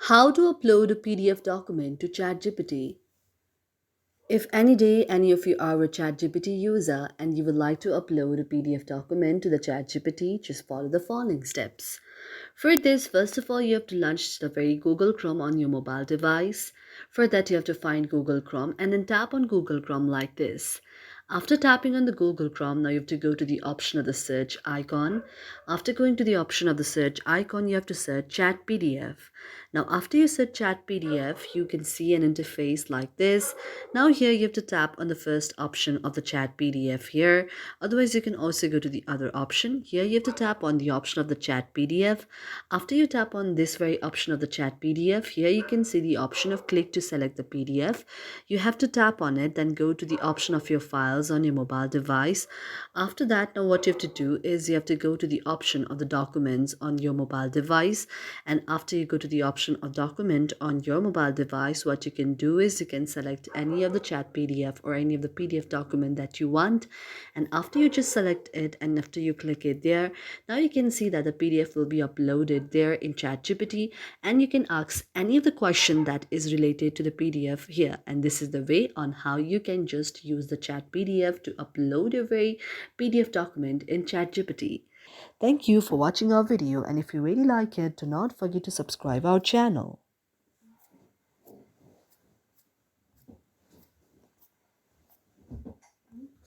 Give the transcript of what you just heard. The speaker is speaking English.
How to upload a PDF document to ChatGPT. If any day any of you are a ChatGPT user and you would like to upload a PDF document to the ChatGPT, just follow the following steps. For this, first of all, you have to launch the very Google Chrome on your mobile device. For that, you have to find Google Chrome and then tap on Google Chrome like this. After tapping on the Google Chrome, now you have to go to the option of the search icon. After going to the option of the search icon, you have to search Chat PDF. Now, after you search Chat PDF, you can see an interface like this. Now, here you have to tap on the first option of the Chat PDF here. Otherwise, you can also go to the other option. Here, you have to tap on the option of the Chat PDF. After you tap on this very option of the Chat PDF, here you can see the option of click to select the PDF. You have to tap on it, then go to the option of your files on your mobile device. After that, now what you have to do is you have to go to the option of the documents on your mobile device. And after you go to the option of document on your mobile device, what you can do is you can select any of the Chat PDF or any of the PDF document that you want. And after you just select it and after you click it there, now you can see that the PDF will be uploaded there in ChatGPT, and you can ask any of the question that is related to the PDF here. And this is the way on how you can just use the Chat PDF to upload your very PDF document in ChatGPT. Thank you for watching our video, and if you really like it, do not forget to subscribe our channel.